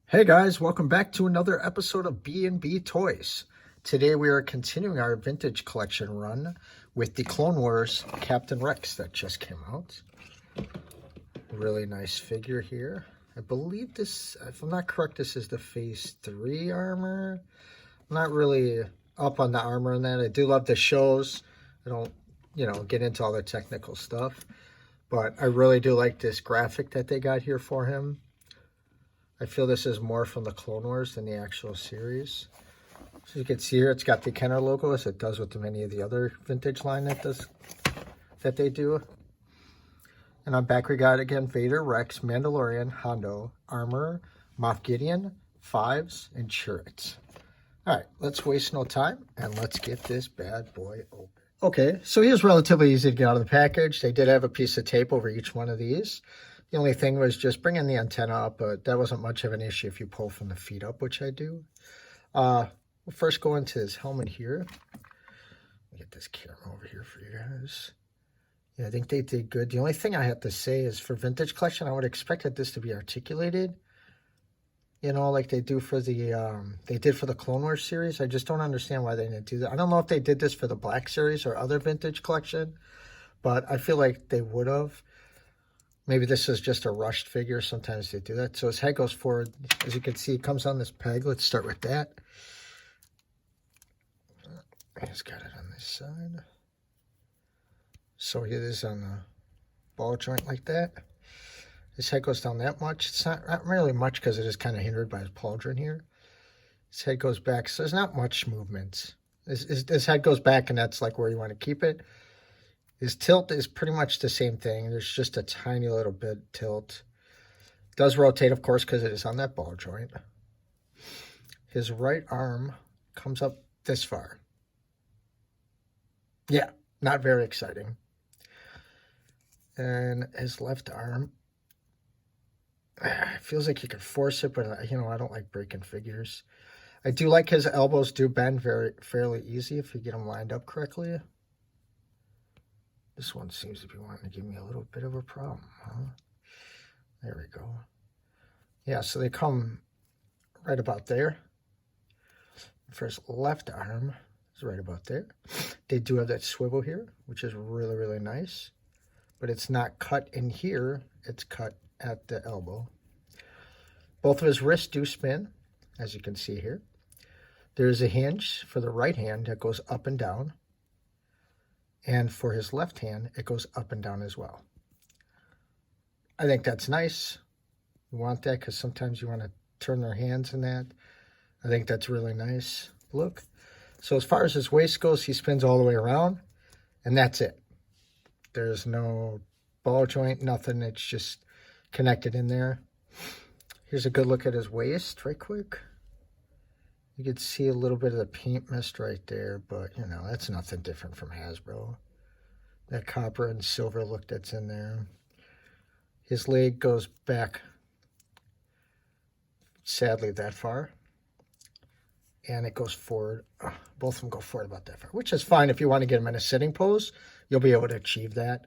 Hey guys, welcome back to another episode of B&B Toys. Today we are continuing our vintage collection run with the Clone Wars Captain Rex that just came out. Really nice figure here. I believe this, if I'm not correct, this is the Phase 3 armor. I'm not really up on the armor and that. I do love the shows. I don't, get into all the technical stuff. But I really do like this graphic that they got here for him. I feel this is more from the Clone Wars than the actual series. So you can see here, it's got the Kenner logo as it does with many of the other vintage line that they do. And on back we got, again, Vader, Rex, Mandalorian, Hondo, Armor, Moff Gideon, Fives, and Chirrut. All right, let's waste no time, and let's get this bad boy open. Okay, so he was relatively easy to get out of the package. They did have a piece of tape over each one of these. The only thing was just bringing the antenna up, but that wasn't much of an issue if you pull from the feet up, which I do. We'll first go into his helmet here. Let me get this camera over here for you guys. Yeah, I think they did good. The only thing I have to say is for vintage collection, I would expect this to be articulated. Like they do for they did for the Clone Wars series. I just don't understand why they didn't do that. I don't know if they did this for the Black series or other vintage collection, but I feel like they would have. Maybe this is just a rushed figure. Sometimes they do that. So his head goes forward. As you can see, it comes on this peg. Let's start with that. He's got it on this side. So it is on the ball joint like that. His head goes down that much. It's not really much because it is kind of hindered by his pauldron here. His head goes back. So there's not much movement. His head goes back, and that's like where you want to keep it. His tilt is pretty much the same thing. There's just a tiny little bit tilt. It does rotate, of course, because it is on that ball joint. His right arm comes up this far. Yeah, not very exciting. And his left arm, it feels like you could force it, but, I don't like breaking figures. I do like his elbows do bend fairly easy if you get them lined up correctly. This one seems to be wanting to give me a little bit of a problem, huh? There we go. Yeah, so they come right about there. For his left arm is right about there. They do have that swivel here, which is really, really nice. But it's not cut in here. It's cut at the elbow. Both of his wrists do spin, as you can see here. There's a hinge for the right hand that goes up and down. And for his left hand, it goes up and down as well. I think that's nice. You want that because sometimes you want to turn their hands in that. I think that's really nice. Look. So as far as his waist goes, he spins all the way around. And that's it. There's no ball joint, nothing. It's just connected in there. Here's a good look at his waist right quick. You could see a little bit of the paint mist right there, but, that's nothing different from Hasbro. That copper and silver look that's in there. His leg goes back, sadly, that far. And it goes forward. Both of them go forward about that far, which is fine. If you want to get him in a sitting pose, you'll be able to achieve that.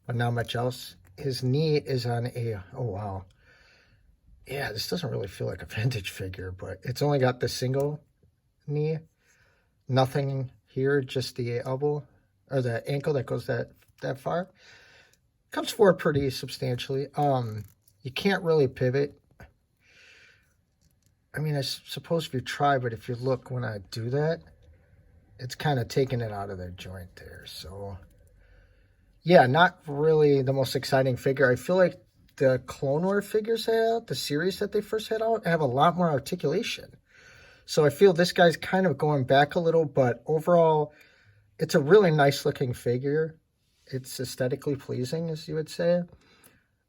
But not much else. His knee is on a, oh, wow. Yeah, this doesn't really feel like a vintage figure, but it's only got the single knee. Nothing here, just the elbow, or the ankle that goes that far. Comes forward pretty substantially. You can't really pivot. I mean, I suppose if you try, but if you look when I do that, it's kind of taking it out of the joint there. So, yeah, not really the most exciting figure. I feel like the Clone Wars figures had, the series that they first had out, have a lot more articulation. So I feel this guy's kind of going back a little, but overall, it's a really nice looking figure. It's aesthetically pleasing, as you would say.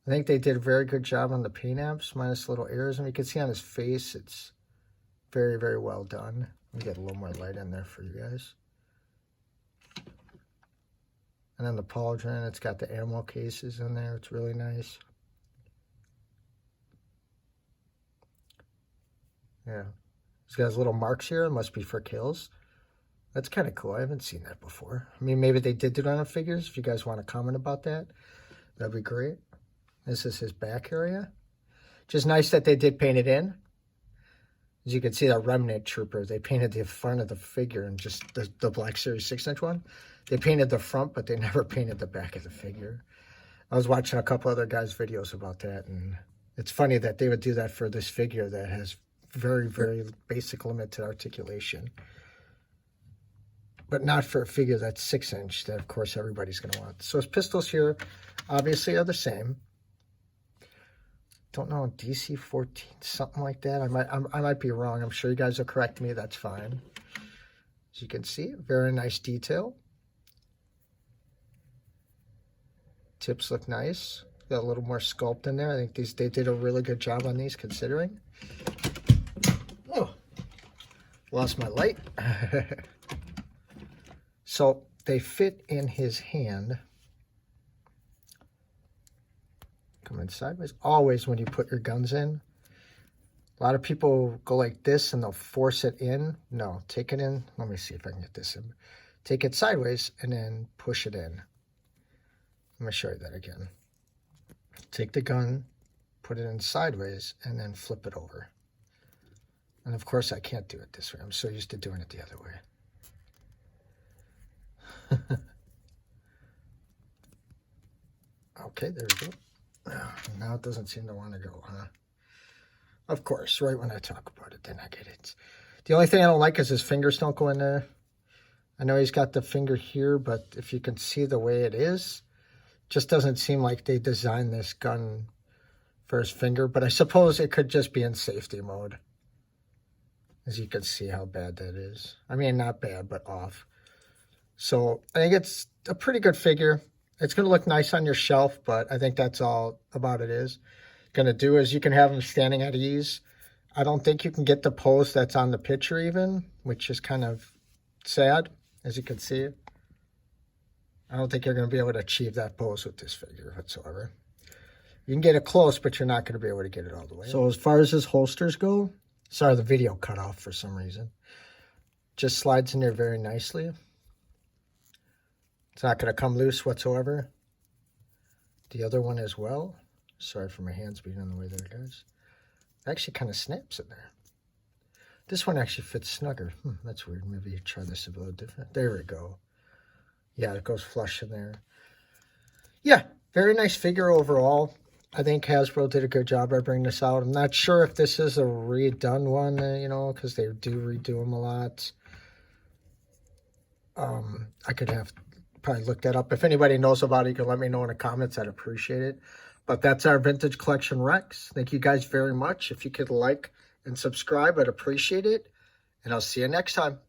I think they did a very good job on the paint apps, minus little errors. And you can see on his face, it's very, very well done. Let me get a little more light in there for you guys. And then the pauldron, it's got the ammo cases in there. It's really nice. Yeah. He's got his little marks here. It must be for kills. That's kind of cool. I haven't seen that before. I mean, maybe they did it on figures. If you guys want to comment about that, that'd be great. This is his back area. Just nice that they did paint it in. As you can see, that Remnant Trooper, they painted the front of the figure and just the Black Series 6-inch one. They painted the front, but they never painted the back of the figure. I was watching a couple other guys' videos about that, and it's funny that they would do that for this figure that has very, very basic limited articulation. But not for a figure that's 6-inch that, of course, everybody's going to want. So his pistols here obviously are the same. Don't know, DC-14, something like that. I might be wrong. I'm sure you guys will correct me. That's fine. As you can see, very nice detail. Tips look nice. Got a little more sculpt in there. I think they did a really good job on these, considering. Oh, lost my light. So they fit in his hand. Come in sideways. Always when you put your guns in. A lot of people go like this and they'll force it in. No, take it in. Let me see if I can get this in. Take it sideways and then push it in. Let me show you that again. Take the gun, put it in sideways, and then flip it over. And of course I can't do it this way. I'm so used to doing it the other way. Okay, there we go. Now it doesn't seem to want to go, huh? Of course, right when I talk about it, then I get it. The only thing I don't like is his fingers don't go in there. I know he's got the finger here, but if you can see the way it is, just doesn't seem like they designed this gun for his finger. But I suppose it could just be in safety mode. As you can see how bad that is. I mean, not bad, but off. So I think it's a pretty good figure. It's going to look nice on your shelf, but I think that's all about it is. Going to do is you can have him standing at ease. I don't think you can get the pose that's on the picture even, which is kind of sad, as you can see. I don't think you're going to be able to achieve that pose with this figure whatsoever. You can get it close, but you're not going to be able to get it all the way. So as far as his holsters go, sorry, the video cut off for some reason. Just slides in there very nicely. It's not going to come loose whatsoever. The other one as well. Sorry for my hands being in the way there, guys. It actually kind of snaps in there. This one actually fits snugger. That's weird. Maybe try this a little different. There we go. Yeah, it goes flush in there. Yeah, very nice figure overall. I think Hasbro did a good job by bringing this out. I'm not sure if this is a redone one, you know, because they do redo them a lot. I could have probably looked that up. If anybody knows about it, you can let me know in the comments. I'd appreciate it. But that's our Vintage Collection Rex. Thank you guys very much. If you could like and subscribe, I'd appreciate it. And I'll see you next time.